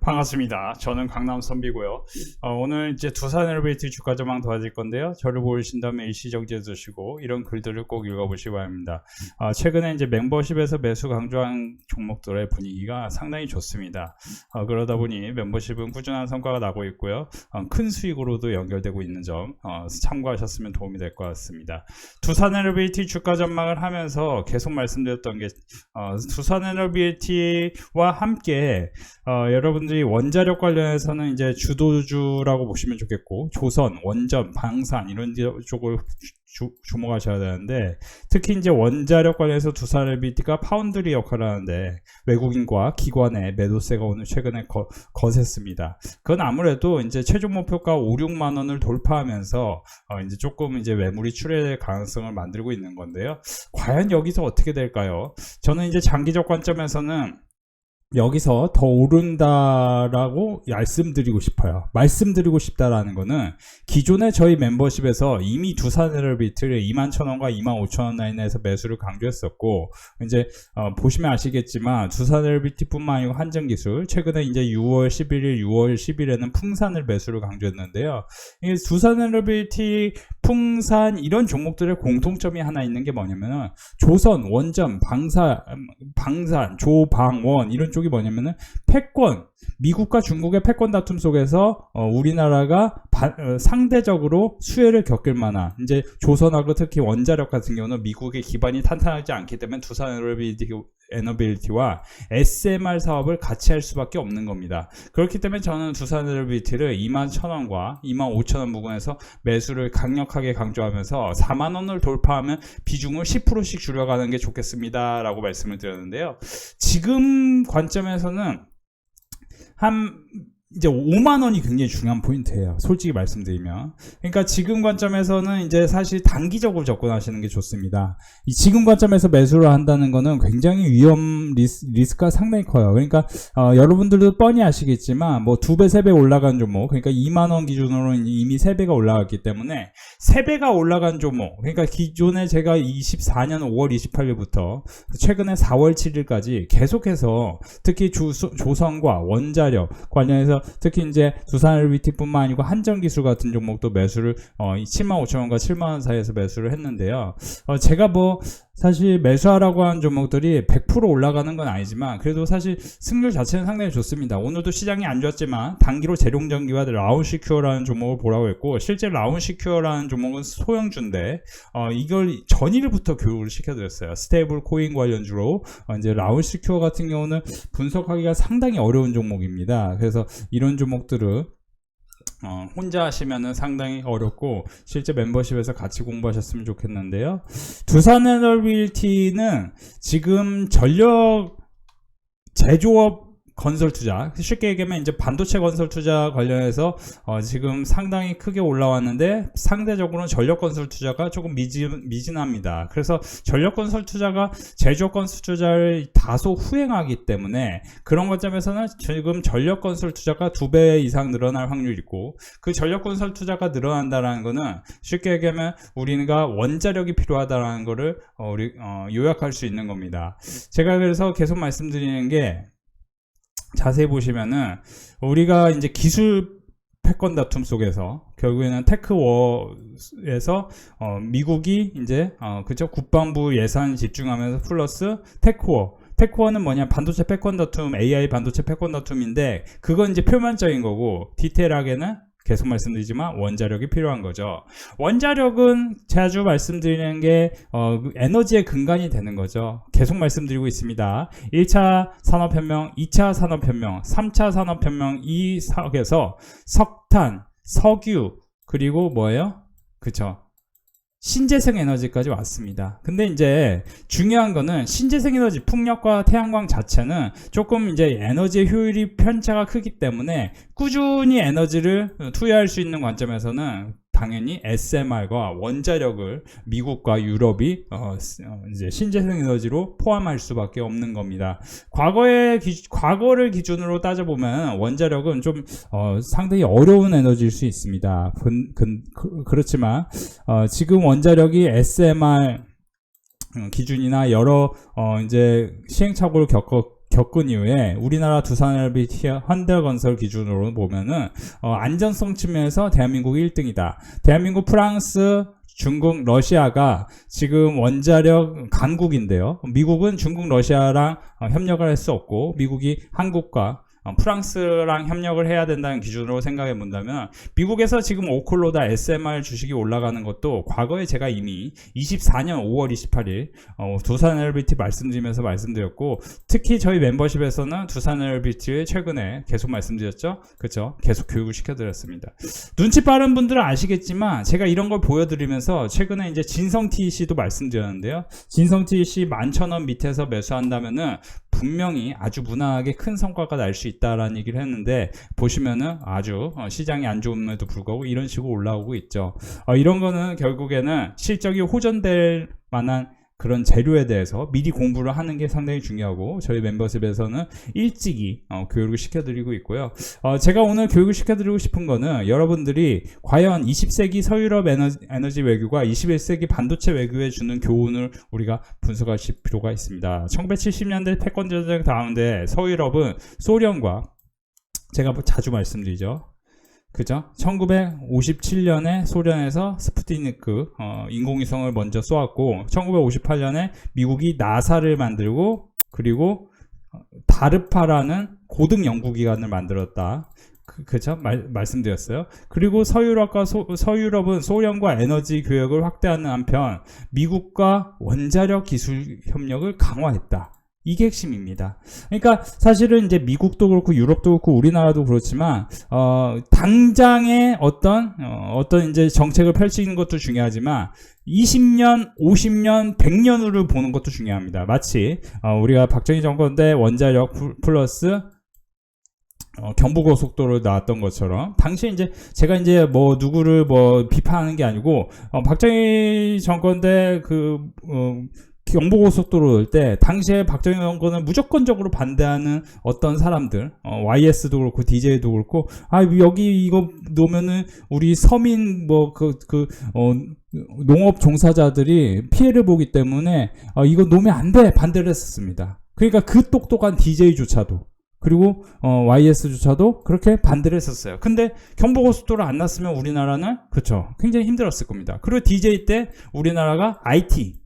반갑습니다. 저는 강남 선비고요. 오늘 이제 두산 엘리베이터 주가 전망 도와드릴 건데요. 저를 보신 다음에 일시정지해 두시고 이런 글들을 꼭 읽어보시기 바랍니다. 최근에 이제 멤버십에서 매수 강조한 종목들의 분위기가 상당히 좋습니다. 그러다 보니 멤버십은 꾸준한 성과가 나고 있고요. 큰 수익으로도 연결되고 있는 점 참고하셨으면 도움이 될 것 같습니다. 두산 엘리베이터 주가 전망을 하면서 계속 말씀드렸던 게 두산 엘리베이터와 함께 여러분들이 원자력 관련해서는 이제 주도주라고 보시면 좋겠고, 조선, 원전, 방산 이런 쪽을 주목하셔야 되는데, 특히 이제 원자력 관련해서 두산 엘리베이터가 파운드리 역할을 하는데 외국인과 기관의 매도세가 오늘 최근에 거셌습니다. 그건 아무래도 이제 최종 목표가 5, 6만 원을 돌파하면서 이제 조금 이제 매물이 출회될 가능성을 만들고 있는 건데요. 과연 여기서 어떻게 될까요? 저는 이제 장기적 관점에서는 여기서 더 오른다라고 말씀드리고 싶어요. 말씀드리고 싶다라는 거는 기존에 저희 멤버십에서 이미 두산 엘리베이터를 21,000원과 25,000원 라인에서 매수를 강조했었고, 이제 보시면 아시겠지만 두산 엘리베이터뿐만 아니고 한전기술 최근에 이제 6월 11일, 6월 10일에는 풍산을 매수를 강조했는데요. 이 두산 엘리베이터, 풍산 이런 종목들의 공통점이 하나 있는 게 뭐냐면은 조선, 원전, 방산, 조방원 이런 쪽이 뭐냐면은 패권, 미국과 중국의 패권 다툼 속에서 우리나라가 상대적으로 수혜를 겪을 만한, 이제 조선하고 특히 원자력 같은 경우는 미국의 기반이 탄탄하지 않기 때문에 두산 에너빌리티와 SMR 사업을 같이 할 수밖에 없는 겁니다. 그렇기 때문에 저는 두산 엘리베이터를 21,000원과 25,000원 부근에서 매수를 강력하게 강조하면서 4만원을 돌파하면 비중을 10%씩 줄여가는 게 좋겠습니다 라고 말씀을 드렸는데요. 지금 관점에서는 이제 5만원이 굉장히 중요한 포인트예요. 솔직히 말씀드리면. 그러니까 지금 관점에서는 이제 사실 단기적으로 접근하시는 게 좋습니다. 이 지금 관점에서 매수를 한다는 거는 굉장히 위험 리스크가 상당히 커요. 그러니까 여러분들도 뻔히 아시겠지만 뭐 2배, 3배 올라간 종목, 그러니까 2만원 기준으로는 이미 3배가 올라갔기 때문에 3배가 올라간 종목, 그러니까 기존에 제가 24년 5월 28일부터 최근에 4월 7일까지 계속해서 특히 조선과 원자력 관련해서 특히 이제 두산 엘리베이터뿐만 아니고 한전기술 같은 종목도 매수를 75,000원과 7만원 사이에서 매수를 했는데요. 제가 뭐 사실 매수하라고 한 종목들이 100% 올라가는 건 아니지만 그래도 사실 승률 자체는 상당히 좋습니다. 오늘도 시장이 안 좋았지만 단기로 재룡전기와 라운시큐어라는 종목을 보라고 했고, 실제 라운시큐어라는 종목은 소형주인데 이걸 전일부터 교육을 시켜드렸어요. 스테이블 코인 관련주로 이제 라운시큐어 같은 경우는 분석하기가 상당히 어려운 종목입니다. 그래서 이런 종목들은 혼자 하시면은 상당히 어렵고 실제 멤버십에서 같이 공부하셨으면 좋겠는데요. 두산 엘리베이터는 지금 전력 제조업 건설 투자, 쉽게 얘기하면 이제 반도체 건설 투자 관련해서 지금 상당히 크게 올라왔는데 상대적으로는 전력 건설 투자가 조금 미진합니다. 그래서 전력 건설 투자가 제조업 건설 투자를 다소 후행하기 때문에 그런 관점에서는 지금 전력 건설 투자가 2배 이상 늘어날 확률이 있고, 그 전력 건설 투자가 늘어난다는 거는 쉽게 얘기하면 우리가 원자력이 필요하다는 거를 요약할 수 있는 겁니다. 제가 그래서 계속 말씀드리는 게, 자세히 보시면은 우리가 이제 기술 패권 다툼 속에서 결국에는 테크워에서 미국이 이제 그죠, 국방부 예산 집중하면서 플러스 테크워는 뭐냐, 반도체 패권 다툼, AI 반도체 패권 다툼인데 그건 이제 표면적인 거고, 디테일하게는 계속 말씀드리지만 원자력이 필요한 거죠. 원자력은 자주 말씀드리는 게 에너지의 근간이 되는 거죠. 계속 말씀드리고 있습니다. 1차 산업혁명, 2차 산업혁명, 3차 산업혁명 이 사역에서 석탄, 석유, 그리고 뭐예요? 그쵸, 신재생 에너지까지 왔습니다. 근데 이제 중요한 거는 신재생 에너지, 풍력과 태양광 자체는 조금 이제 에너지의 효율이 편차가 크기 때문에 꾸준히 에너지를 투여할 수 있는 관점에서는 당연히 SMR과 원자력을 미국과 유럽이 이제 신재생 에너지로 포함할 수밖에 없는 겁니다. 과거를 기준으로 따져보면 원자력은 좀 상당히 어려운 에너지일 수 있습니다. 그렇지만 지금 원자력이 SMR 기준이나 여러 이제 시행착오를 겪었기 겪은 이후에 우리나라 두산LBT 현대건설 기준으로 보면은 안전성 측면에서 대한민국이 1등이다. 대한민국, 프랑스, 중국, 러시아가 지금 원자력 강국인데요. 미국은 중국, 러시아랑 협력을 할 수 없고 미국이 한국과 프랑스랑 협력을 해야 된다는 기준으로 생각해 본다면 미국에서 지금 오클로다 SMR 주식이 올라가는 것도 과거에 제가 이미 24년 5월 28일 두산LBT 말씀드리면서 말씀드렸고, 특히 저희 멤버십에서는 두산LBT에 최근에 계속 말씀드렸죠. 그렇죠? 계속 교육을 시켜드렸습니다. 눈치 빠른 분들은 아시겠지만 제가 이런 걸 보여드리면서 최근에 이제 진성 TEC도 말씀드렸는데요. 진성 TEC 11,000원 밑에서 매수한다면은 분명히 아주 무난하게 큰 성과가 날 수 있다라는 얘기를 했는데, 보시면은 아주 시장이 안 좋음에도 불구하고 이런 식으로 올라오고 있죠. 이런 거는 결국에는 실적이 호전될 만한 그런 재료에 대해서 미리 공부를 하는 게 상당히 중요하고, 저희 멤버십에서는 일찍이 교육을 시켜드리고 있고요. 제가 오늘 교육을 시켜드리고 싶은 거는 여러분들이 과연 20세기 서유럽 에너지 외교가 21세기 반도체 외교에 주는 교훈을 우리가 분석하실 필요가 있습니다. 1970년대 패권전쟁 가운데 서유럽은 소련과, 제가 자주 말씀드리죠. 그죠? 1957년에 소련에서 스푸트니크 인공위성을 먼저 쏘았고, 1958년에 미국이 나사를 만들고, 그리고 다르파라는 고등 연구기관을 만들었다. 그죠? 말씀드렸어요. 그리고 서유럽은 소련과 에너지 교역을 확대하는 한편 미국과 원자력 기술 협력을 강화했다. 이게 핵심입니다. 그러니까 사실은 이제 미국도 그렇고 유럽도 그렇고 우리나라도 그렇지만 당장의 어떤 이제 정책을 펼치는 것도 중요하지만 20년, 50년, 100년 후를 보는 것도 중요합니다. 마치 우리가 박정희 정권 때 원자력 플러스 경부고속도로 나왔던 것처럼, 당시에 이제 제가 이제 뭐 누구를 뭐 비판하는 게 아니고 박정희 정권 때 경부고속도로 올 때 당시에 박정희 정권을 무조건적으로 반대하는 어떤 사람들, YS도 그렇고 DJ도 그렇고, 여기 이거 놓으면은 우리 서민 농업 종사자들이 피해를 보기 때문에 이거 놓으면 안 돼, 반대를 했었습니다. 그러니까 그 똑똑한 DJ조차도, 그리고 YS조차도 그렇게 반대를 했었어요. 근데 경부고속도로 안 났으면 우리나라는, 그렇죠, 굉장히 힘들었을 겁니다. 그리고 DJ 때 우리나라가 IT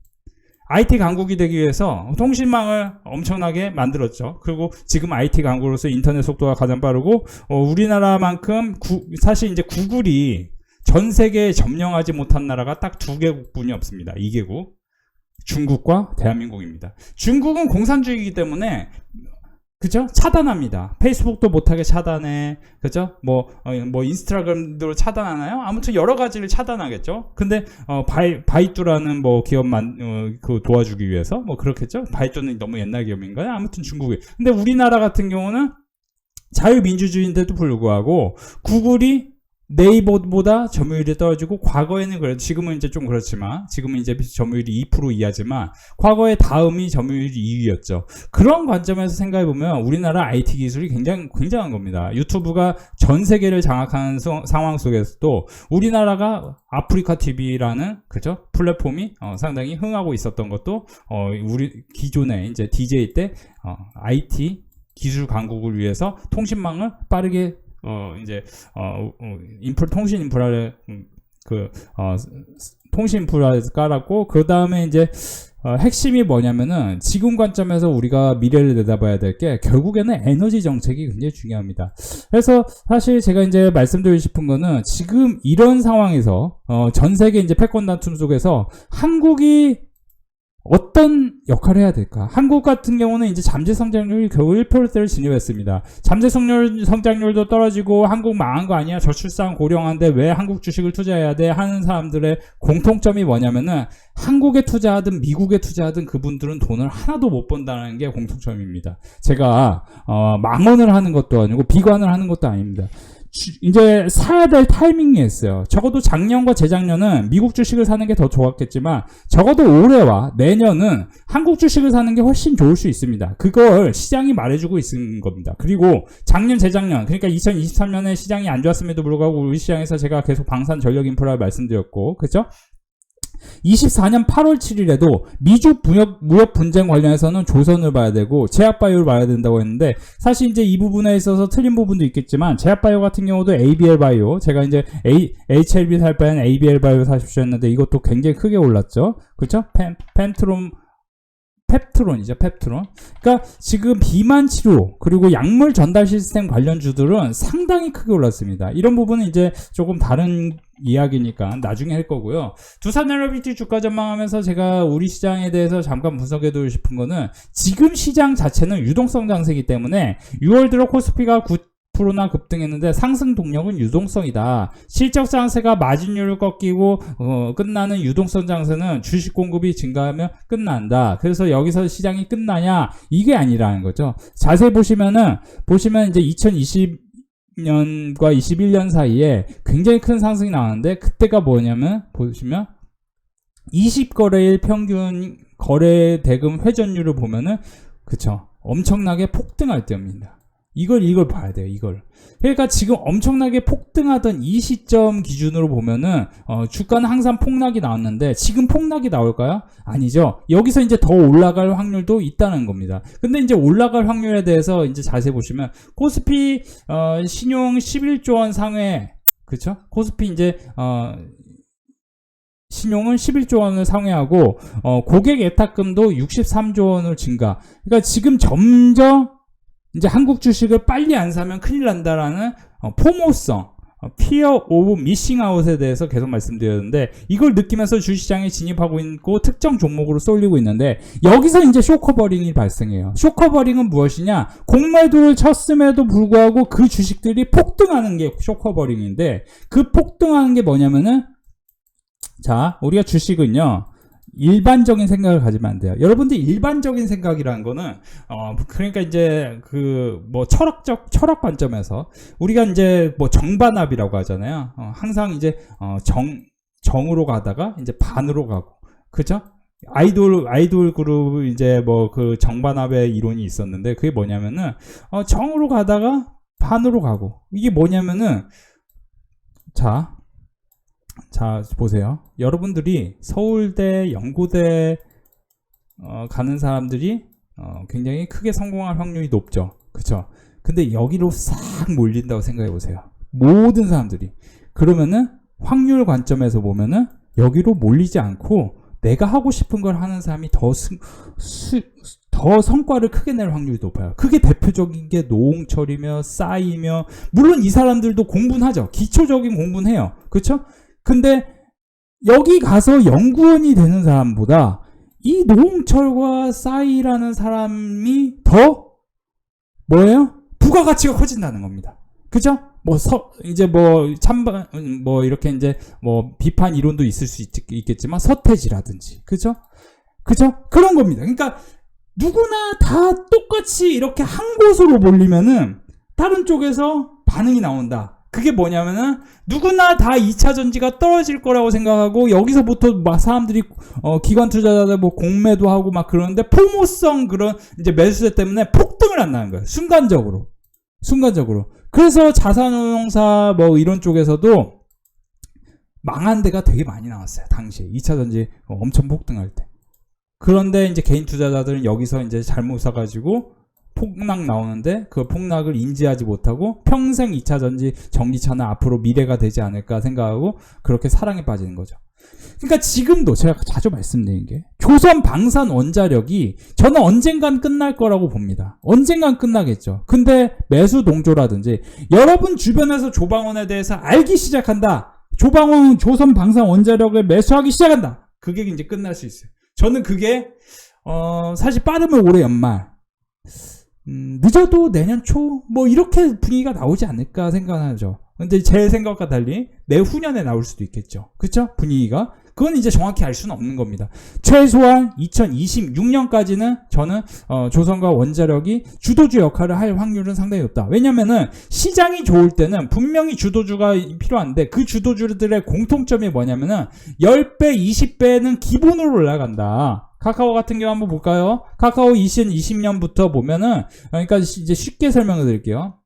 강국이 되기 위해서 통신망을 엄청나게 만들었죠. 그리고 지금 IT 강국으로서 인터넷 속도가 가장 빠르고, 우리나라만큼 사실 이제 구글이 전 세계에 점령하지 못한 나라가 딱 2개국뿐이 없습니다. 2개국. 중국과 대한민국입니다. 중국은 공산주의이기 때문에, 그죠? 차단합니다. 페이스북도 못하게 차단해. 그죠? 뭐 인스타그램도 차단하나요? 아무튼 여러 가지를 차단하겠죠? 근데, 바이두라는 뭐 기업만, 도와주기 위해서? 뭐 그렇겠죠? 바이두는 너무 옛날 기업인가요? 아무튼 중국이. 근데 우리나라 같은 경우는 자유민주주의인데도 불구하고, 구글이 네이버보다 점유율이 떨어지고, 과거에는 그래도, 지금은 이제 좀 그렇지만, 지금은 이제 점유율이 2% 이하지만, 과거에 다음이 점유율이 2위였죠. 그런 관점에서 생각해보면, 우리나라 IT 기술이 굉장한 겁니다. 유튜브가 전 세계를 장악하는 상황 속에서도, 우리나라가 아프리카 TV라는, 그죠? 플랫폼이, 상당히 흥하고 있었던 것도, 우리 기존에 이제 DJ 때, IT 기술 강국을 위해서 통신망을 빠르게 통신 인프라를 통신 인프라를 깔았고, 그 다음에 이제 핵심이 뭐냐면은, 지금 관점에서 우리가 미래를 내다봐야 될 게 결국에는 에너지 정책이 굉장히 중요합니다. 그래서 사실 제가 이제 말씀드리고 싶은 거는, 지금 이런 상황에서 전 세계 이제 패권 다툼 속에서 한국이 어떤 역할을 해야 될까? 한국 같은 경우는 이제 잠재 성장률이 겨우 1%대를 진입했습니다. 잠재 성장률도 떨어지고 한국 망한 거 아니야? 저출산 고령화인데 왜 한국 주식을 투자해야 돼? 하는 사람들의 공통점이 뭐냐면은, 한국에 투자하든 미국에 투자하든 그분들은 돈을 하나도 못 번다는 게 공통점입니다. 제가 망언을 하는 것도 아니고 비관을 하는 것도 아닙니다. 이제 사야 될 타이밍이 있어요. 적어도 작년과 재작년은 미국 주식을 사는 게 더 좋았겠지만, 적어도 올해와 내년은 한국 주식을 사는 게 훨씬 좋을 수 있습니다. 그걸 시장이 말해주고 있는 겁니다. 그리고 작년, 재작년, 그러니까 2023년에 시장이 안 좋았음에도 불구하고 우리 시장에서 제가 계속 방산 전력 인프라를 말씀드렸고, 그렇죠? 24년 8월 7일에도 미주 무역 분쟁 관련해서는 조선을 봐야 되고 제약바이오를 봐야 된다고 했는데, 사실 이제 이 부분에 있어서 틀린 부분도 있겠지만 제약바이오 같은 경우도 ABL 바이오, 제가 이제 HLB 살 바에는 ABL 바이오 사십시오 했는데 이것도 굉장히 크게 올랐죠. 그렇죠? 펩트론이죠, 펩트론. 그러니까 지금 비만 치료 그리고 약물 전달 시스템 관련주들은 상당히 크게 올랐습니다. 이런 부분은 이제 조금 다른 이야기니까 나중에 할 거고요. 두산에너비티 주가 전망하면서 제가 우리 시장에 대해서 잠깐 분석해두고 싶은 거는, 지금 시장 자체는 유동성 장세이기 때문에 6월 들어 코스피가 9%나 급등했는데 상승 동력은 유동성이다. 실적 장세가 마진율을 꺾이고 끝나는 유동성 장세는 주식 공급이 증가하면 끝난다. 그래서 여기서 시장이 끝나냐, 이게 아니라는 거죠. 자세히 보시면 이제 2020년과 21년 사이에 굉장히 큰 상승이 나왔는데, 그때가 뭐냐면 보시면 20거래일 평균 거래 대금 회전율을 보면은, 그쵸, 엄청나게 폭등할 때입니다. 이걸 봐야 돼요, 이걸. 그러니까 지금 엄청나게 폭등하던 이 시점 기준으로 보면은, 주가는 항상 폭락이 나왔는데, 지금 폭락이 나올까요? 아니죠. 여기서 이제 더 올라갈 확률도 있다는 겁니다. 근데 이제 올라갈 확률에 대해서 이제 자세히 보시면, 코스피, 신용 11조 원 상회, 그쵸? 코스피 이제, 신용은 11조 원을 상회하고, 고객 예탁금도 63조 원을 증가. 그러니까 지금 점점 이제 한국 주식을 빨리 안 사면 큰일 난다라는 포모성, Fear of Missing Out에 대해서 계속 말씀드렸는데, 이걸 느끼면서 주시장에 진입하고 있고 특정 종목으로 쏠리고 있는데, 여기서 이제 쇼커버링이 발생해요. 쇼커버링은 무엇이냐? 공매도를 쳤음에도 불구하고 그 주식들이 폭등하는 게 쇼커버링인데, 그 폭등하는 게 뭐냐면은, 자, 우리가 주식은요, 일반적인 생각을 가지면 안 돼요. 여러분들 일반적인 생각이라는 거는 그러니까 이제 철학 관점에서 우리가 이제 정반합이라고 하잖아요. 항상 이제 정으로 가다가 이제 반으로 가고, 그죠? 아이돌 그룹 이제 그 정반합의 이론이 있었는데, 그게 뭐냐면은 정으로 가다가 반으로 가고, 이게 뭐냐면은, 자 보세요. 여러분들이 서울대, 연고대 가는 사람들이 굉장히 크게 성공할 확률이 높죠. 그쵸? 근데 여기로 싹 몰린다고 생각해 보세요. 모든 사람들이. 그러면은 확률 관점에서 보면은 여기로 몰리지 않고 내가 하고 싶은 걸 하는 사람이 더 성과를 크게 낼 확률이 높아요. 그게 대표적인 게 노홍철이며 싸이며, 물론 이 사람들도 공부는 하죠. 기초적인 공부는 해요. 그쵸? 근데 여기 가서 연구원이 되는 사람보다 이 노홍철과 싸이라는 사람이 더 뭐예요? 부가가치가 커진다는 겁니다. 그죠? 찬반, 이렇게 이제 비판 이론도 있을 수 있겠지만, 서태지라든지. 그죠? 그런 겁니다. 그러니까 누구나 다 똑같이 이렇게 한 곳으로 몰리면은 다른 쪽에서 반응이 나온다. 그게 뭐냐면은 누구나 다 2차 전지가 떨어질 거라고 생각하고, 여기서부터 막 사람들이 기관 투자자들 공매도 하고 막 그러는데, 포모성 그런 이제 매수세 때문에 폭등을 한다는 거예요. 순간적으로. 그래서 자산운용사 이런 쪽에서도 망한 데가 되게 많이 나왔어요. 당시에 2차 전지 엄청 폭등할 때. 그런데 이제 개인 투자자들은 여기서 이제 잘못 사가지고 폭락 나오는데, 그 폭락을 인지하지 못하고 평생 2차 전지 전기차는 앞으로 미래가 되지 않을까 생각하고 그렇게 사랑에 빠지는 거죠. 그러니까 지금도 제가 자주 말씀드린 게, 조선 방산 원자력이 저는 언젠간 끝날 거라고 봅니다. 언젠간 끝나겠죠. 근데 매수 동조라든지, 여러분 주변에서 조방원에 대해서 알기 시작한다. 조선 방산 원자력을 매수하기 시작한다. 그게 이제 끝날 수 있어요. 저는 그게 사실 빠르면 올해 연말, 늦어도 내년 초 이렇게 분위기가 나오지 않을까 생각하죠. 근데 제 생각과 달리 내후년에 나올 수도 있겠죠. 그쵸? 분위기가. 그건 이제 정확히 알 수는 없는 겁니다. 최소한 2026년까지는 저는 조선과 원자력이 주도주 역할을 할 확률은 상당히 높다. 왜냐면은 시장이 좋을 때는 분명히 주도주가 필요한데, 그 주도주들의 공통점이 뭐냐면은 10배, 20배는 기본으로 올라간다. 카카오 같은 경우 한번 볼까요? 카카오 2020년부터 보면은, 그러니까 이제 쉽게 설명을 드릴게요.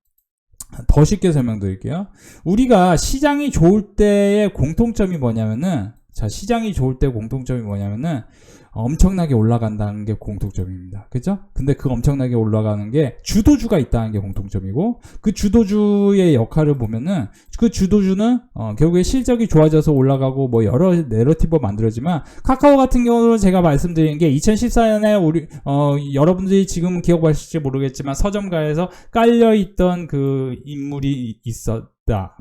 더 쉽게 설명드릴게요. 우리가 시장이 좋을 때의 공통점이 뭐냐면은, 자, 시장이 좋을 때 공통점이 뭐냐면은 엄청나게 올라간다는 게 공통점입니다. 그죠? 근데 그 엄청나게 올라가는 게 주도주가 있다는 게 공통점이고, 그 주도주의 역할을 보면은 그 주도주는 결국에 실적이 좋아져서 올라가고 뭐 여러 내러티브가 만들어지만, 카카오 같은 경우는 제가 말씀드린 게 2014년에 우리 여러분들이 지금 기억하실지 모르겠지만 서점가에서 깔려있던 그 인물이 있었다.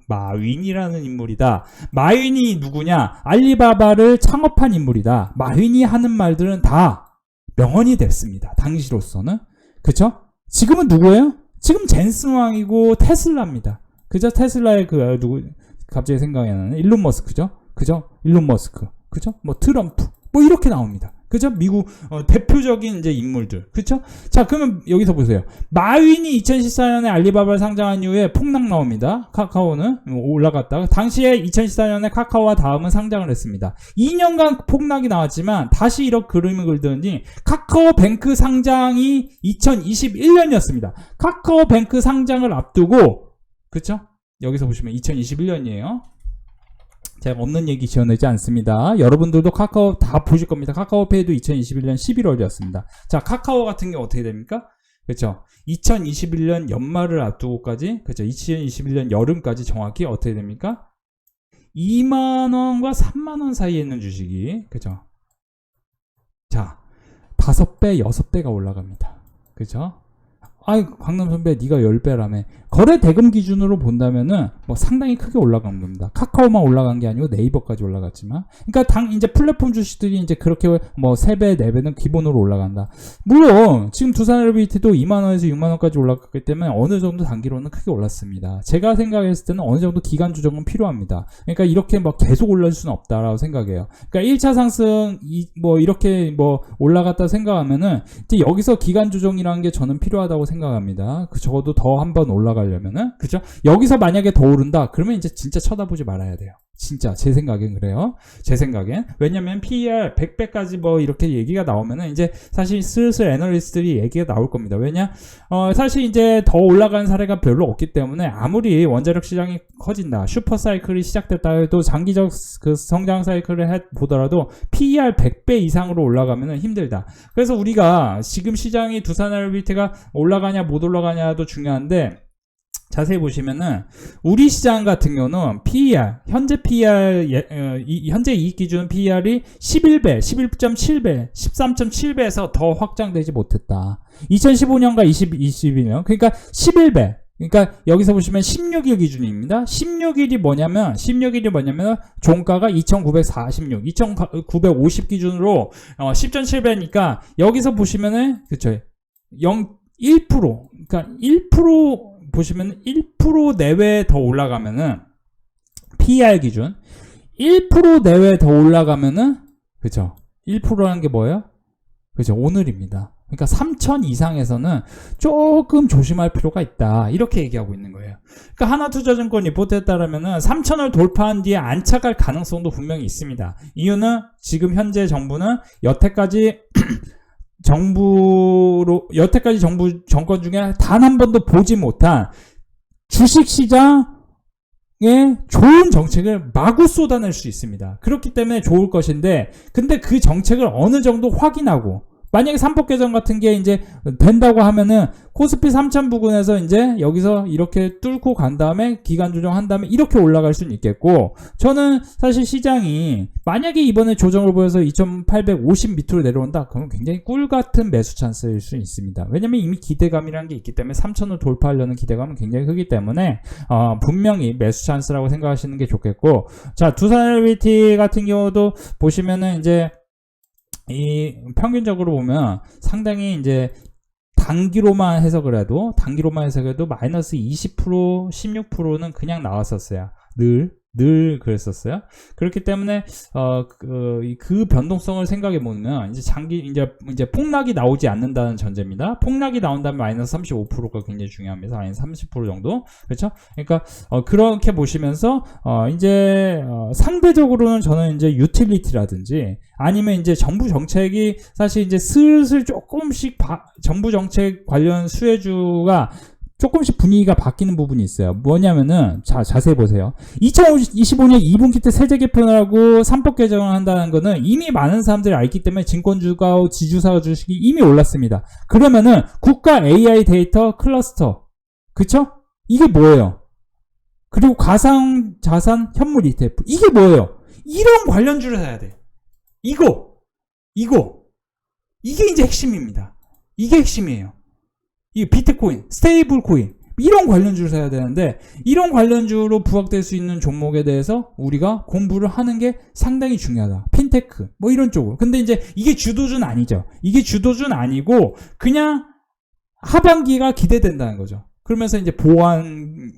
마윈이라는 인물이다. 마윈이 누구냐? 알리바바를 창업한 인물이다. 마윈이 하는 말들은 다 명언이 됐습니다. 당시로서는. 그쵸? 지금은 누구예요? 지금 젠슨 왕이고 테슬라입니다. 그죠? 테슬라의 누구 갑자기 생각이 나는 일론 머스크죠? 그죠? 일론 머스크. 그죠? 뭐 트럼프. 뭐 이렇게 나옵니다. 그죠? 미국 대표적인 이제 인물들. 그쵸? 자, 그러면 여기서 보세요. 마윈이 2014년에 알리바바를 상장한 이후에 폭락 나옵니다. 카카오는 올라갔다가 당시에 2014년에 카카오와 다음은 상장을 했습니다. 2년간 폭락이 나왔지만 다시 이렇게 그림을 그리더니 카카오뱅크 상장이 2021년이었습니다. 카카오뱅크 상장을 앞두고, 그쵸? 여기서 보시면 2021년이에요. 제가 없는 얘기 지어내지 않습니다. 여러분들도 카카오 다 보실 겁니다. 카카오페이도 2021년 11월이었습니다. 자, 카카오 같은 게 어떻게 됩니까? 그렇죠? 2021년 연말을 앞두고까지, 그렇죠? 2021년 여름까지 정확히 어떻게 됩니까? 2만원과 3만원 사이에 있는 주식이, 그렇죠? 자, 5배, 6배가 올라갑니다. 그렇죠? 아이, 강남 선배, 네가 10배라며. 거래 대금 기준으로 본다면은 뭐 상당히 크게 올라간 겁니다. 카카오만 올라간 게 아니고 네이버까지 올라갔지만, 그러니까 이제 플랫폼 주식들이 이제 그렇게 뭐 3배, 4배는 기본으로 올라간다. 물론 지금 두산엘리비티도 2만 원에서 6만 원까지 올라갔기 때문에 어느 정도 단기로는 크게 올랐습니다. 제가 생각했을 때는 어느 정도 기간 조정은 필요합니다. 그러니까 이렇게 뭐 계속 올릴 수는 없다라고 생각해요. 그러니까 1차 상승 뭐 이렇게 뭐 올라갔다 생각하면은 이제 여기서 기간 조정이라는 게 저는 필요하다고 생각합니다. 적어도 더 한번 올라가려면은, 그죠? 여기서 만약에 더 오른다, 그러면 이제 진짜 쳐다보지 말아야 돼요. 진짜 제 생각엔 그래요. 제 생각엔. 왜냐면 PER 100배까지 뭐 이렇게 얘기가 나오면은 이제 사실 슬슬 애널리스트들이 얘기가 나올 겁니다. 왜냐? 사실 이제 더 올라가는 사례가 별로 없기 때문에 아무리 원자력 시장이 커진다, 슈퍼 사이클이 시작됐다 해도 장기적 그 성장 사이클을 보더라도 PER 100배 이상으로 올라가면은 힘들다. 그래서 우리가 지금 시장이 두산엘리비티가 올라가냐 못 올라가냐도 중요한데, 자세히 보시면은 우리 시장 같은 경우는 PER, 현재 PER, 현재 이익 기준 PER이 11배, 11.7배, 13.7배에서 더 확장되지 못했다. 2015년과 2022년, 그러니까 11배. 그러니까 여기서 보시면 16일 기준입니다. 16일이 뭐냐면 종가가 2,946, 2,950 기준으로 10.7배니까 여기서 보시면은, 그쵸, 1%, 그러니까 1% 보시면 1% 내외 더 올라가면은, PER 기준 1% 내외 더 올라가면은, 그죠? 1%라는 게 뭐예요? 그죠? 오늘입니다. 그러니까 3,000 이상에서는 조금 조심할 필요가 있다, 이렇게 얘기하고 있는 거예요. 그러니까 하나투자증권 리포트에 따르면은 3,000을 돌파한 뒤에 안착할 가능성도 분명히 있습니다. 이유는 지금 현재 정부는 여태까지 정권 중에 단 한 번도 보지 못한 주식시장에 좋은 정책을 마구 쏟아낼 수 있습니다. 그렇기 때문에 좋을 것인데, 근데 그 정책을 어느 정도 확인하고, 만약에 삼법 개정 같은 게 이제 된다고 하면은 코스피 3,000 부근에서 이제 여기서 이렇게 뚫고 간 다음에 기간 조정한 다음에 이렇게 올라갈 수는 있겠고, 저는 사실 시장이 만약에 이번에 조정을 보여서 2,850 밑으로 내려온다, 그러면 굉장히 꿀 같은 매수 찬스일 수 있습니다. 왜냐면 이미 기대감이라는 게 있기 때문에 3,000을 돌파하려는 기대감은 굉장히 크기 때문에 분명히 매수 찬스라고 생각하시는 게 좋겠고, 자, 두산엘리비티 같은 경우도 보시면은 이제 이 평균적으로 보면 상당히 이제 단기로만 해석을 해도 마이너스 20%, 16%는 그냥 나왔었어요. 늘 그랬었어요. 그렇기 때문에 그 변동성을 생각해 보면 이제 폭락이 나오지 않는다는 전제입니다. 폭락이 나온다면 마이너스 35%가 굉장히 중요합니다. 마이너스 30% 정도. 그렇죠? 그러니까 그렇게 보시면서 이제 상대적으로는 저는 이제 유틸리티라든지 아니면 이제 정부 정책이 사실 이제 슬슬 조금씩 정부 정책 관련 수혜주가 조금씩 분위기가 바뀌는 부분이 있어요. 뭐냐면은 자세히 보세요. 2025년 2분기 때 세제 개편을 하고 3법 개정을 한다는 거는 이미 많은 사람들이 알기 때문에 증권주가 지주사 주식이 이미 올랐습니다. 그러면은 국가 AI 데이터 클러스터, 그쵸? 이게 뭐예요? 그리고 가상자산 현물 ETF, 이게 뭐예요? 이런 관련주를 사야 돼. 이게 이제 핵심입니다. 이게 핵심이에요. 이 비트코인, 스테이블 코인, 이런 관련주를 사야 되는데, 이런 관련주로 부각될 수 있는 종목에 대해서 우리가 공부를 하는 게 상당히 중요하다. 핀테크, 뭐 이런 쪽으로. 근데 이제 이게 주도주는 아니죠. 이게 주도주는 아니고 그냥 하반기가 기대된다는 거죠. 그러면서 이제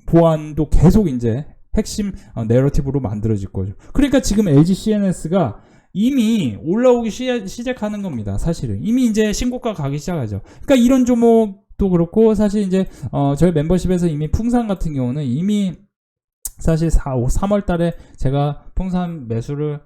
보안도 계속 이제 핵심 내러티브로 만들어질 거죠. 그러니까 지금 LG CNS가 이미 올라오기 시작하는 겁니다. 사실은 이미 이제 신고가 가기 시작하죠. 그러니까 이런 종목도 그렇고, 사실 이제 저희 멤버십에서 이미 풍산 같은 경우는 이미 사실 3월 달에 제가 풍산 매수를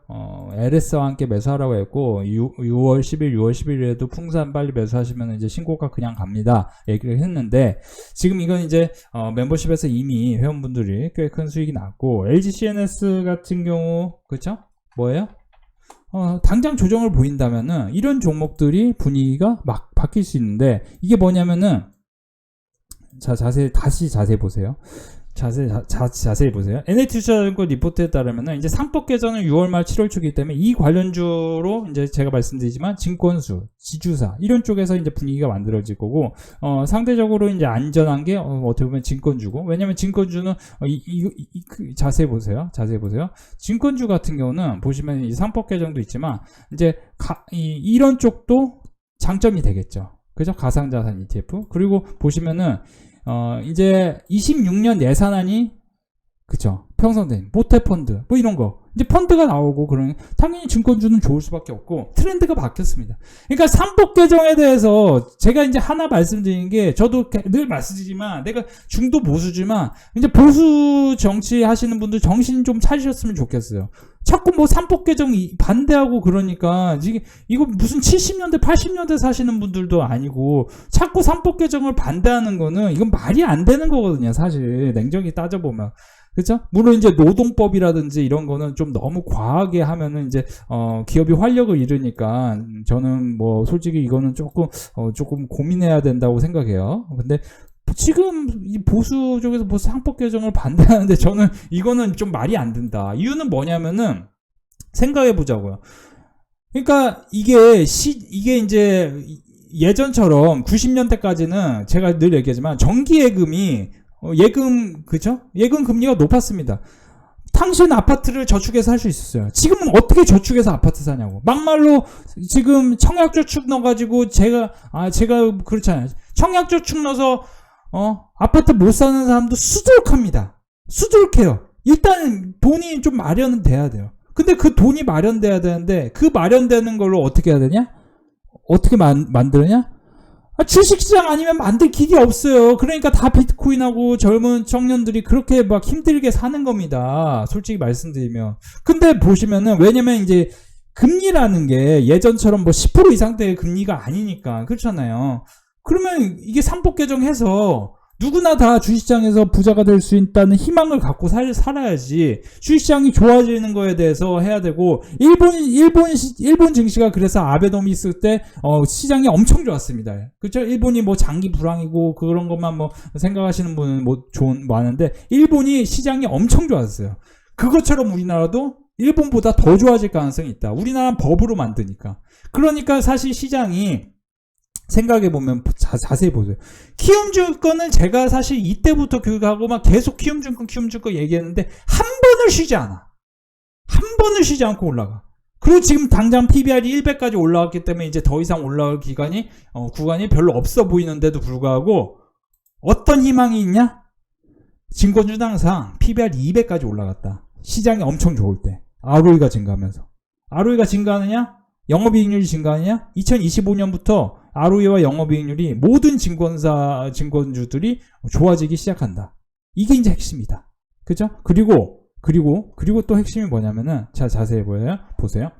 LS와 함께 매수하라고 했고, 6월 10일, 6월 11일에도 풍산 빨리 매수하시면 이제 신고가 그냥 갑니다 얘기를 했는데, 지금 이건 이제 멤버십에서 이미 회원분들이 꽤 큰 수익이 났고, LG CNS 같은 경우 그쵸? 뭐예요? 당장 조정을 보인다면은 이런 종목들이 분위기가 막 바뀔 수 있는데, 이게 뭐냐면은 자세히 보세요. 자세히 보세요. NH투자증권 리포트에 따르면은 이제 3법 개정은 6월 말 7월 초이기 때문에 이 관련주로 이제 제가 말씀드리지만 증권수, 지주사 이런 쪽에서 이제 분위기가 만들어질 거고, 상대적으로 이제 안전한 게 어떻게 보면 증권주고, 왜냐면 증권주는 자세히 보세요. 증권주 같은 경우는 보시면 이 3법 개정도 있지만 이제 이런 쪽도 장점이 되겠죠. 그죠? 가상자산 ETF. 그리고 보시면은 이제 26년 예산안이 그쵸, 편성된 모태펀드 뭐 이런 거 이제 펀드가 나오고, 그러면 당연히 증권주는 좋을 수밖에 없고 트렌드가 바뀌었습니다. 그러니까 3법 개정에 대해서 제가 이제 하나 말씀드리는 게, 저도 늘 말씀드리지만 내가 중도 보수지만 이제 보수 정치 하시는 분들 정신 좀 차리셨으면 좋겠어요. 자꾸 뭐 3법 개정 반대하고 그러니까, 이거 무슨 70년대 80년대 사시는 분들도 아니고 자꾸 3법 개정을 반대하는 거는 이건 말이 안 되는 거거든요. 사실 냉정히 따져보면. 그렇죠? 물론 이제 노동법이라든지 이런 거는 좀 너무 과하게 하면은 이제 기업이 활력을 잃으니까 저는 뭐 솔직히 이거는 조금 고민해야 된다고 생각해요. 근데 지금 이 보수 쪽에서 뭐 상법 개정을 반대하는데 저는 이거는 좀 말이 안 된다. 이유는 뭐냐면은 생각해 보자고요. 그러니까 이게 이제 예전처럼 90년대까지는 제가 늘 얘기하지만 정기예금이 그쵸? 예금 금리가 높았습니다. 당신 아파트를 저축해서 살 수 있었어요. 지금은 어떻게 저축해서 아파트 사냐고. 막말로 지금 청약저축 넣어가지고 제가 그렇잖아요. 청약저축 넣어서 아파트 못 사는 사람도 수두룩합니다. 수두룩해요. 일단 돈이 좀 마련은 돼야 돼요. 근데 그 돈이 마련돼야 되는데, 그 마련되는 걸로 어떻게 해야 되냐? 어떻게 만들냐? 주식시장 아니면 만들 길이 없어요. 그러니까 다 비트코인하고 젊은 청년들이 그렇게 막 힘들게 사는 겁니다. 솔직히 말씀드리면. 근데 보시면은, 왜냐면 이제 금리라는 게 예전처럼 뭐 10% 이상대의 금리가 아니니까, 그렇잖아요. 그러면 이게 3법 개정해서 누구나 다 주식시장에서 부자가 될 수 있다는 희망을 갖고 살아야지. 주식시장이 좋아지는 거에 대해서 해야 되고, 일본 증시가 그래서 아베노미스 때 시장이 엄청 좋았습니다. 그렇죠? 일본이 뭐 장기 불황이고 그런 것만 뭐 생각하시는 분은 뭐 많은데, 일본이 시장이 엄청 좋았어요. 그것처럼 우리나라도 일본보다 더 좋아질 가능성이 있다. 우리나라는 법으로 만드니까. 그러니까 사실 시장이 생각해보면 자세히 보세요. 키움증권은 제가 사실 이때부터 교육하고 막 계속 키움증권 얘기했는데 한 번을 쉬지 않고 올라가. 그리고 지금 당장 PBR이 100까지 올라왔기 때문에 이제 더 이상 올라갈 구간이 별로 없어 보이는데도 불구하고 어떤 희망이 있냐? 증권주는 항상 PBR 200까지 올라갔다. 시장이 엄청 좋을 때. ROE가 증가하면서. ROE가 증가하느냐? 영업이익률이 증가하느냐? 2025년부터 ROE와 영업이익률이 모든 증권주들이 좋아지기 시작한다. 이게 이제 핵심이다. 그죠? 그리고 또 핵심이 뭐냐면은, 자세히 보세요.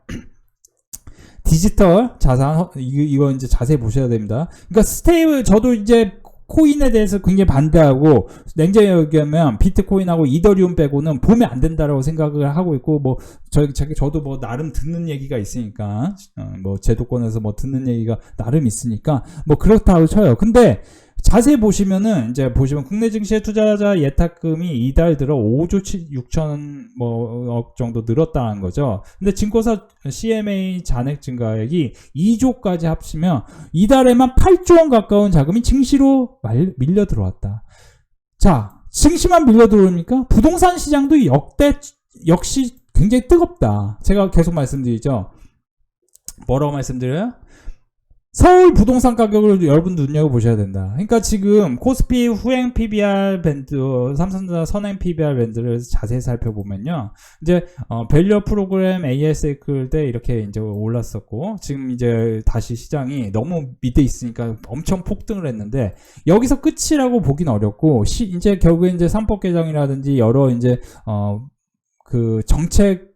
디지털 자산, 이거 이제 자세히 보셔야 됩니다. 그러니까 저도 이제 코인에 대해서 굉장히 반대하고 냉정히 얘기하면 비트코인하고 이더리움 빼고는 보면 안 된다라고 생각을 하고 있고 뭐 저도 뭐 나름 듣는 얘기가 있으니까 뭐 제도권에서 뭐 듣는 얘기가 나름 있으니까 뭐 그렇다고 쳐요. 근데 자세히 보시면은 이제 보시면 국내 증시의 투자자 예탁금이 이달 들어 5조 6천 억 정도 늘었다는 거죠. 근데 증권사 CMA 잔액 증가액이 2조까지 합치면 이달에만 8조 원 가까운 자금이 증시로 밀려 들어왔다. 자, 증시만 밀려 들어오니까 부동산 시장도 역시 굉장히 뜨겁다. 제가 계속 말씀드리죠. 뭐라고 말씀드려요? 서울 부동산 가격을 여러분 눈여겨보셔야 된다. 그러니까 지금 코스피 후행 PBR 밴드, 삼성전자 선행 PBR 밴드를 자세히 살펴보면요. 이제, 밸류 프로그램 ASX 때 이렇게 이제 올랐었고, 지금 이제 다시 시장이 너무 밑에 있으니까 엄청 폭등을 했는데, 여기서 끝이라고 보긴 어렵고, 이제 결국에 이제 3법 개정이라든지 여러 이제, 그 정책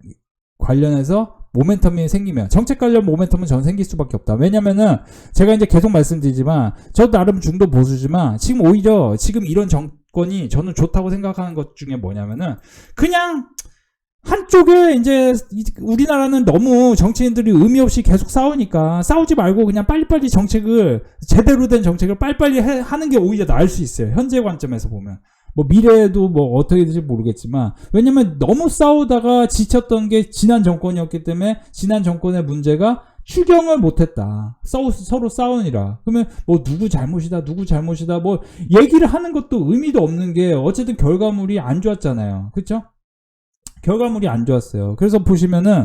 관련해서 모멘텀이 생기면 정책 관련 모멘텀은 전 생길 수밖에 없다. 왜냐면은 제가 이제 계속 말씀드리지만 저 나름 중도 보수지만 지금 오히려 지금 이런 정권이 저는 좋다고 생각하는 것 중에 뭐냐면은 그냥 한쪽에 이제 우리나라는 너무 정치인들이 의미 없이 계속 싸우니까 싸우지 말고 그냥 빨리빨리 정책을 제대로 된 정책을 빨리빨리 하는 게 오히려 나을 수 있어요. 현재 관점에서 보면. 뭐 미래에도 뭐 어떻게 될지 모르겠지만 왜냐면 너무 싸우다가 지쳤던 게 지난 정권이었기 때문에 지난 정권의 문제가 추경을 못했다. 서로 싸우니라. 그러면 뭐 누구 잘못이다 뭐 얘기를 하는 것도 의미도 없는 게 어쨌든 결과물이 안 좋았잖아요. 그쵸? 결과물이 안 좋았어요. 그래서 보시면은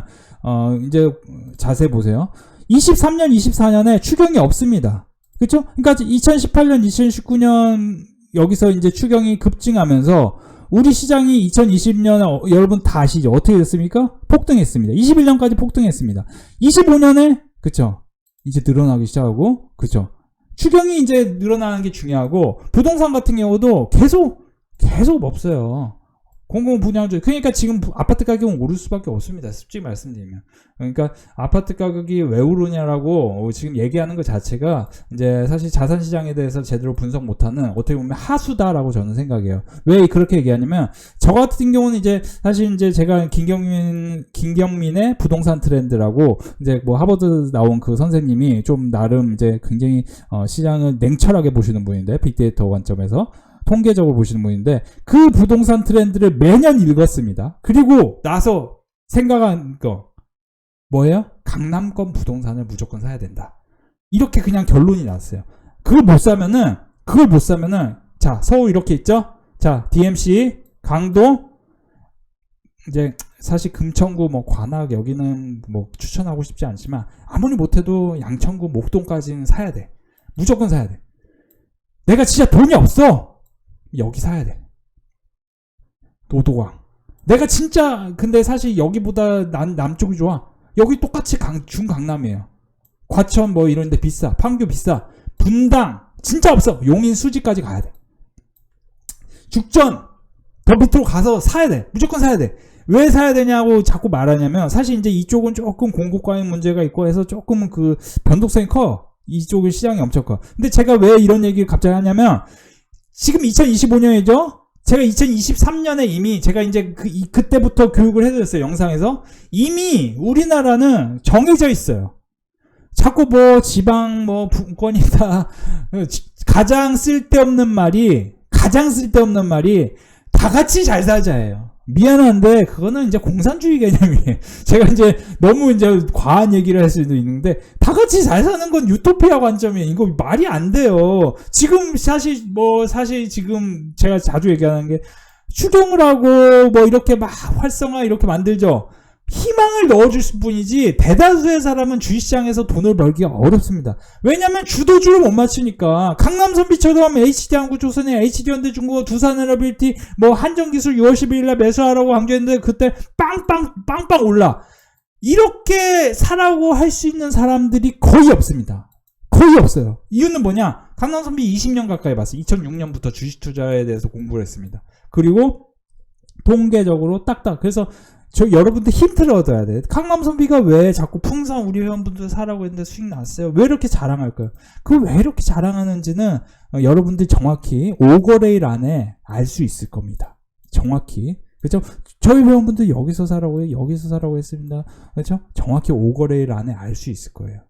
이제 자세히 보세요. 23년 24년에 추경이 없습니다. 그쵸? 그러니까 2018년 2019년 여기서 이제 추경이 급증하면서 우리 시장이 2020년에 여러분 다 아시죠? 어떻게 됐습니까? 폭등했습니다. 21년까지 폭등했습니다. 25년에 그쵸? 이제 늘어나기 시작하고 그쵸? 추경이 이제 늘어나는 게 중요하고 부동산 같은 경우도 계속 없어요. 공공분양주. 그러니까 지금 아파트 가격은 오를 수밖에 없습니다. 솔직히 말씀드리면. 그러니까 아파트 가격이 왜 오르냐라고 지금 얘기하는 것 자체가 이제 사실 자산시장에 대해서 제대로 분석 못하는 어떻게 보면 하수다라고 저는 생각해요. 왜 그렇게 얘기하냐면 저 같은 경우는 이제 사실 이제 제가 김경민의 부동산 트렌드라고 이제 뭐 하버드 나온 그 선생님이 좀 나름 이제 굉장히 시장을 냉철하게 보시는 분인데 빅데이터 관점에서 통계적으로 보시는 분인데 그 부동산 트렌드를 매년 읽었습니다. 그리고 나서 생각한 거 뭐예요? 강남권 부동산을 무조건 사야 된다. 이렇게 그냥 결론이 났어요. 그걸 못 사면은 자 서울 이렇게 있죠? 자 DMC 강동 이제 사실 금천구 뭐 관악 여기는 뭐 추천하고 싶지 않지만 아무리 못해도 양천구 목동까지는 사야 돼. 무조건 사야 돼. 내가 진짜 돈이 없어. 여기 사야 돼. 노도강. 내가 진짜 근데 사실 여기보다 남쪽이 좋아. 여기 똑같이 중강남이에요. 과천 뭐 이런 데 비싸. 판교 비싸. 분당 진짜 없어. 용인 수지까지 가야 돼. 죽전 더 밑으로 가서 사야 돼. 무조건 사야 돼. 왜 사야 되냐고 자꾸 말하냐면 사실 이제 이쪽은 조금 공급과잉 문제가 있고 해서 조금은 그 변동성이 커. 이쪽은 시장이 엄청 커. 근데 제가 왜 이런 얘기를 갑자기 하냐면 지금 2025년이죠? 제가 2023년에 이미 제가 이제 그때부터 교육을 해드렸어요. 영상에서. 이미 우리나라는 정해져 있어요. 자꾸 뭐 지방 뭐 분권이다. 가장 쓸데없는 말이 다 같이 잘 살자예요. 미안한데 그거는 이제 공산주의 개념이에요. 제가 이제 너무 이제 과한 얘기를 할 수도 있는데 다 같이 잘 사는 건 유토피아 관점이에요. 이거 말이 안 돼요. 지금 사실 지금 제가 자주 얘기하는 게 추경을 하고 뭐 이렇게 막 활성화 이렇게 만들죠. 희망을 넣어줄 뿐이지 대다수의 사람은 주식시장에서 돈을 벌기가 어렵습니다. 왜냐면 주도주를 못 맞추니까. 강남선비처럼 HD항구, 조선의 HD현대중공업, 두산에너빌티, 뭐 한정기술 6월 12일날 매수하라고 강조했는데 그때 빵빵 올라. 이렇게 사라고 할 수 있는 사람들이 거의 없습니다. 거의 없어요. 이유는 뭐냐? 강남선비 20년 가까이 봤어요. 2006년부터 주식 투자에 대해서 공부를 했습니다. 그리고 통계적으로 딱딱. 그래서 여러분들 힌트를 얻어야 돼. 강남선비가 왜 자꾸 풍선 우리 회원분들 사라고 했는데 수익 났어요? 왜 이렇게 자랑할까요? 그 왜 이렇게 자랑하는지는 여러분들이 정확히 오거레일 안에 알 수 있을 겁니다. 정확히. 그렇죠? 저희 회원분들 여기서 사라고 해요. 여기서 사라고 했습니다. 그렇죠? 정확히 오거레일 안에 알 수 있을 거예요.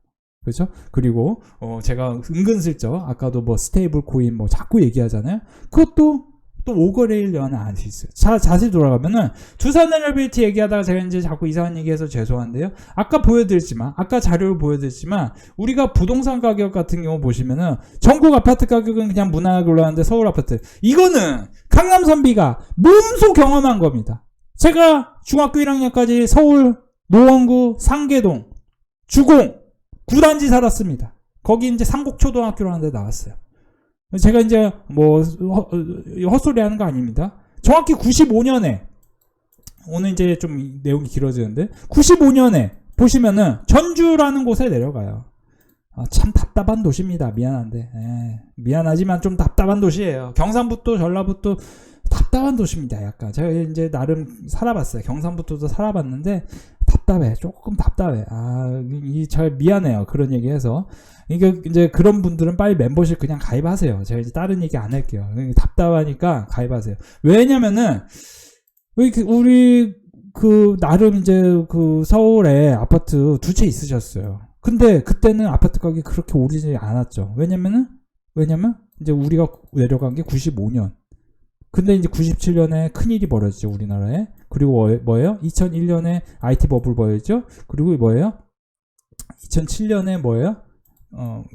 그렇죠? 그리고 제가 은근슬쩍 아까도 뭐 스테이블 코인 뭐 자꾸 얘기하잖아요. 그것도 또 오거레일 안에 알 수 있어요. 자세히 돌아가면은 두산에너빌리티 얘기하다가 제가 이제 자꾸 이상한 얘기해서 죄송한데요. 아까 자료를 보여드렸지만 우리가 부동산 가격 같은 경우 보시면은 전국 아파트 가격은 그냥 무난하게 올라가는데 서울 아파트 이거는 강남선비가 몸소 경험한 겁니다. 제가 중학교 1학년까지 서울 노원구 상계동 주공 9단지 살았습니다. 거기 이제 삼곡초등학교라는 데 나왔어요. 제가 이제 뭐 헛소리 하는 거 아닙니다. 정확히 95년에 오늘 이제 좀 내용이 길어지는데 95년에 보시면은 전주라는 곳에 내려가요. 참 답답한 도시입니다. 미안한데 미안하지만 좀 답답한 도시예요. 경상북도 전라북도 답답한 도시입니다. 약간 제가 이제 나름 살아봤어요. 경상북도도 살아봤는데 답답해. 조금 답답해. 잘 미안해요. 그런 얘기해서. 이게 이제 그런 분들은 빨리 멤버십 그냥 가입하세요. 제가 이제 다른 얘기 안 할게요. 답답하니까 가입하세요. 왜냐면은 우리 나름 이제 서울에 아파트 2채 있으셨어요. 근데 그때는 아파트 가격이 그렇게 오르지 않았죠. 왜냐면 이제 우리가 내려간 게 95년. 근데 이제 97년에 큰일이 벌어졌죠, 우리나라에. 그리고 뭐예요? 2001년에 IT 버블 벌어졌죠? 그리고 뭐예요? 2007년에 뭐예요?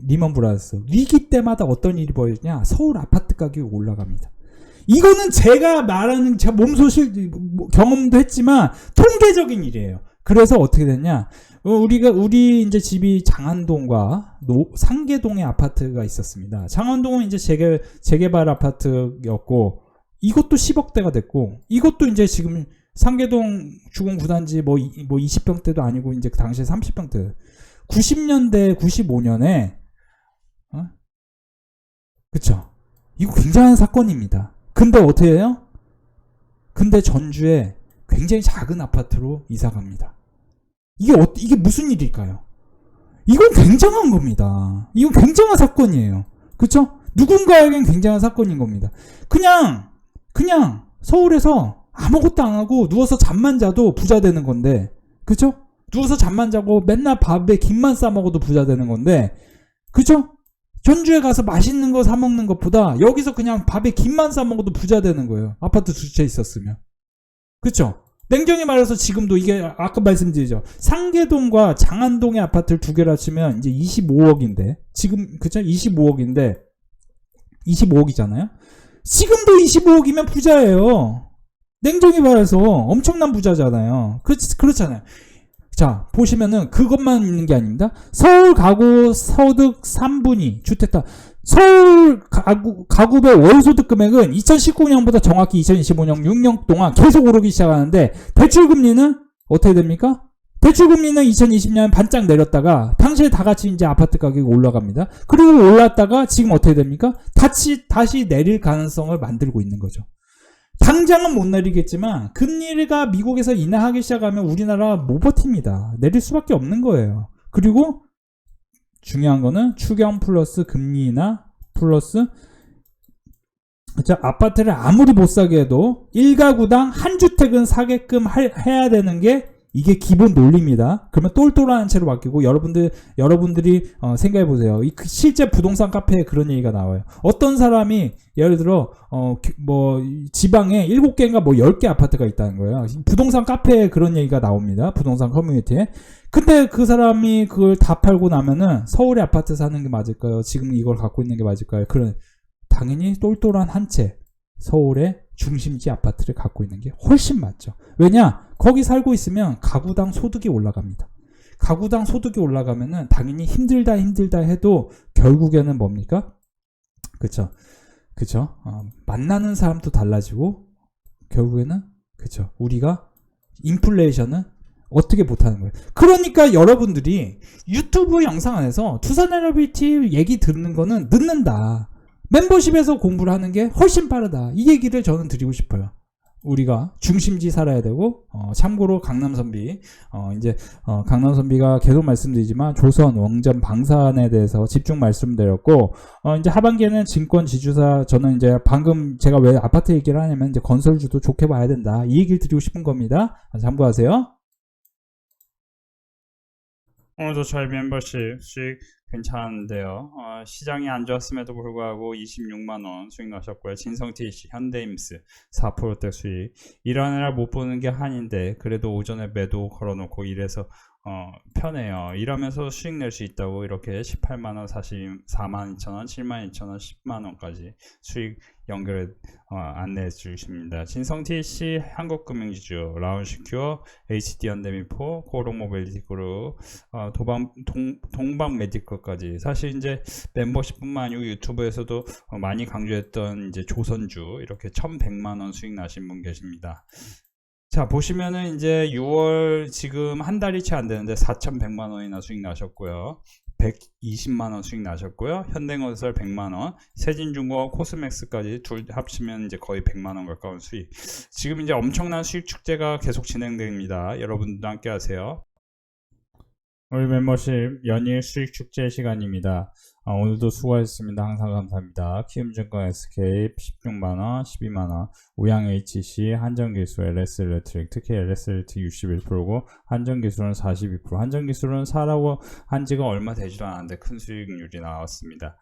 리먼 브라더스. 위기 때마다 어떤 일이 벌어지냐? 서울 아파트 가격이 올라갑니다. 이거는 제가 말하는 제 몸소실 경험도 했지만 통계적인 일이에요. 그래서 어떻게 됐냐? 우리 이제 집이 장안동과 상계동에 아파트가 있었습니다. 장안동은 이제 재개발 아파트였고, 이것도 10억대가 됐고, 이것도 이제 지금 상계동 주공 9단지 뭐 20평대도 아니고, 이제 그 당시에 30평대. 90년대, 95년에, 그쵸? 이거 굉장한 사건입니다. 근데 어떻게 해요? 근데 전주에 굉장히 작은 아파트로 이사 갑니다. 이게 무슨 일일까요? 이건 굉장한 겁니다. 이건 굉장한 사건이에요. 그쵸? 누군가에겐 굉장한 사건인 겁니다. 그냥 서울에서 아무것도 안 하고 누워서 잠만 자도 부자 되는 건데, 그쵸? 누워서 잠만 자고 맨날 밥에 김만 싸 먹어도 부자 되는 건데, 그쵸? 전주에 가서 맛있는 거 사 먹는 것보다 여기서 그냥 밥에 김만 싸 먹어도 부자 되는 거예요. 아파트 2채 있었으면. 그쵸? 냉정히 말해서 지금도 이게 아까 말씀드리죠. 상계동과 장안동의 아파트를 2개를 합치면 이제 25억인데, 지금, 그쵸? 25억인데, 25억이잖아요? 지금도 25억이면 부자예요. 냉정히 말해서 엄청난 부자잖아요. 그렇잖아요. 자, 보시면은 그것만 있는 게 아닙니다. 서울 가구 소득 3분위 주택다. 서울 가구별 월소득 금액은 2019년보다 정확히 2025년 6년 동안 계속 오르기 시작하는데, 대출금리는 어떻게 됩니까? 대출금리는 2020년 반짝 내렸다가 당시에 다 같이 이제 아파트 가격이 올라갑니다. 그리고 올랐다가 지금 어떻게 됩니까? 다시 내릴 가능성을 만들고 있는 거죠. 당장은 못 내리겠지만 금리가 미국에서 인하하기 시작하면 우리나라 못 버팁니다. 내릴 수밖에 없는 거예요. 그리고 중요한 거는 추경 플러스 금리 인하 플러스, 그쵸? 아파트를 아무리 못 사게 해도 1가구당 한 주택은 사게끔 해야 되는 게 이게 기본 논리입니다. 그러면 똘똘한 채로 바뀌고, 여러분들이 생각해 보세요. 실제 부동산 카페에 그런 얘기가 나와요. 어떤 사람이 예를 들어 지방에 7개인가 10개 아파트가 있다는 거예요. 부동산 카페에 그런 얘기가 나옵니다. 부동산 커뮤니티에. 근데 그 사람이 그걸 다 팔고 나면은 서울에 아파트 사는 게 맞을까요? 지금 이걸 갖고 있는 게 맞을까요? 당연히 똘똘한 한 채 서울의 중심지 아파트를 갖고 있는 게 훨씬 맞죠. 왜냐? 거기 살고 있으면 가구당 소득이 올라갑니다. 가구당 소득이 올라가면은 당연히 힘들다 해도 결국에는 뭡니까? 그쵸? 만나는 사람도 달라지고, 결국에는, 우리가 인플레이션은 어떻게 못하는 거예요. 그러니까 여러분들이 유튜브 영상 안에서 두산에너빌리티 얘기 듣는 거는 늦는다. 멤버십에서 공부를 하는 게 훨씬 빠르다. 이 얘기를 저는 드리고 싶어요. 우리가 중심지 살아야 되고, 참고로 강남선비, 강남선비가 계속 말씀드리지만 조선, 원전, 방산에 대해서 집중 말씀드렸고, 이제 하반기에는 증권 지주사, 저는 이제 방금 제가 왜 아파트 얘기를 하냐면 이제 건설주도 좋게 봐야 된다. 이 얘기를 드리고 싶은 겁니다. 참고하세요. 오늘도 저희 멤버십 수익 괜찮은데요. 시장이 안 좋았음에도 불구하고 26만원 수익 나셨고요. 진성TC, 현대임스 4%대 수익. 일하느라 못 보는 게 한인데 그래도 오전에 매도 걸어놓고 이래서 편해요. 일하면서 수익 낼 수 있다고 이렇게 18만원, 44만 2천원, 7만 2천원, 10만원까지 수익 연결해 안내해 주십니다. 진성TC, 한국금융지주, 라운시큐어, HD현대미포, 고롱모빌리티그룹, 동방메디컬까지. 사실 이제 멤버십뿐만 아니고 유튜브에서도 많이 강조했던 이제 조선주 이렇게 1,100만원 수익 나신 분 계십니다. 자, 보시면은 이제 6월 지금 한 달이 채 안 되는데 4,100만원이나 수익 나셨고요. 120만원 수익 나셨고요. 현대건설 100만원, 세진중공업, 코스맥스까지 둘 합치면 이제 거의 100만원 가까운 수익. 지금 이제 엄청난 수익 축제가 계속 진행됩니다. 여러분들도 함께 하세요. 우리 멤버십 연일 수익 축제 시간입니다. 오늘도 수고하셨습니다. 항상 감사합니다. 키움증권 SK 16만원, 12만원, 우양HC, 한전기술, LS엘렉트릭, 특히 LS엘렉트릭 61%고 한전기술은 42%. 한전기술은 사라고 한 지가 얼마 되지도 않았는데 큰 수익률이 나왔습니다.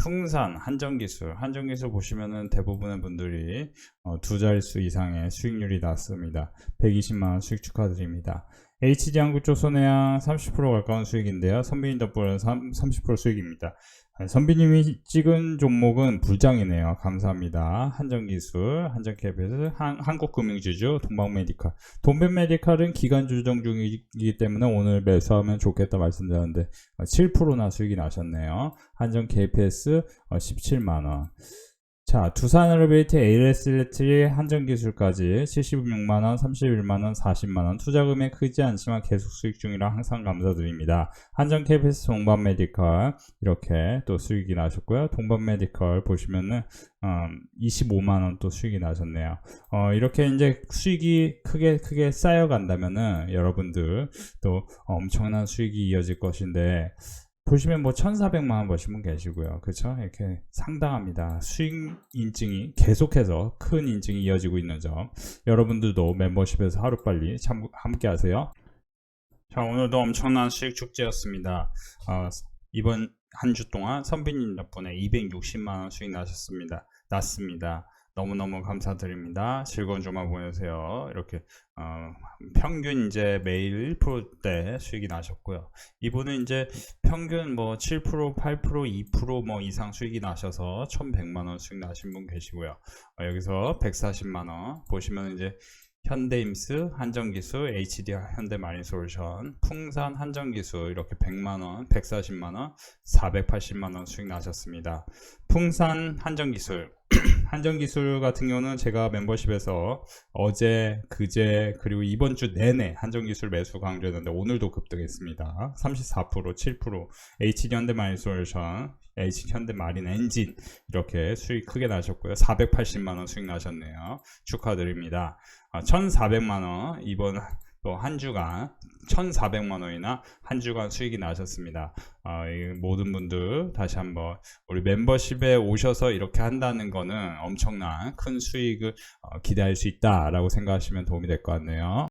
풍산, 한전기술 보시면은 대부분의 분들이 두 자릿수 이상의 수익률이 났습니다. 120만원 수익 축하드립니다. HD한국조선해양 30% 가까운 수익인데요. 선비님 덕분에 30% 수익입니다. 선비님이 찍은 종목은 불장이네요. 감사합니다. 한전기술, 한전캐피스, 한국금융지주, 동방메디칼. 동백메디칼은 기간 조정 중이기 때문에 오늘 매수하면 좋겠다 말씀드렸는데 7%나 수익이 나셨네요. 한전 KPS 17만원. 자, 두산엘리베이터, LS엘렉트릭, 한전기술까지 76만원, 31만원, 40만원. 투자금액 크지 않지만 계속 수익 중이라 항상 감사드립니다. 한전캐피스, 동반메디컬 이렇게 또 수익이 나셨고요. 동반메디컬 보시면은 25만원 또 수익이 나셨네요. 이렇게 이제 수익이 크게 쌓여간다면은 여러분들 또 엄청난 수익이 이어질 것인데, 보시면 뭐 1,400만원 버신 분 계시고요. 그렇죠? 이렇게 상당합니다. 수익 인증이 계속해서 큰 인증이 이어지고 있는 점, 여러분들도 멤버십에서 하루빨리 함께 하세요. 자, 오늘도 엄청난 수익 축제였습니다. 이번 한 주 동안 선비님 덕분에 260만원 수익 났습니다. 너무너무 감사드립니다. 즐거운 주말 보내세요. 이렇게 평균 이제 매일 1%대 수익이 나셨고요. 이분은 이제 평균 뭐 7%, 8%, 2% 뭐 이상 수익이 나셔서 1,100만원 수익 나신 분 계시고요. 여기서 140만원 보시면 이제 현대임스, 한전기술, HD 현대마린솔루션, 풍산, 한전기술 이렇게 100만원, 140만원, 480만원 수익 나셨습니다. 풍산, 한전기술 한전기술 같은 경우는 제가 멤버십에서 어제, 그제 그리고 이번 주 내내 한전기술 매수 강조했는데 오늘도 급등했습니다. 34%, 7%, HD현대마린솔루션, HD현대마린 엔진 이렇게 수익 크게 나셨고요. 480만원 수익 나셨네요. 축하드립니다. 1,400만원 이번 또 한 주간 1,400만원이나 한 주간 수익이 나셨습니다. 모든 분들 다시 한번 우리 멤버십에 오셔서 이렇게 한다는 거는 엄청난 큰 수익을 기대할 수 있다라고 생각하시면 도움이 될 것 같네요.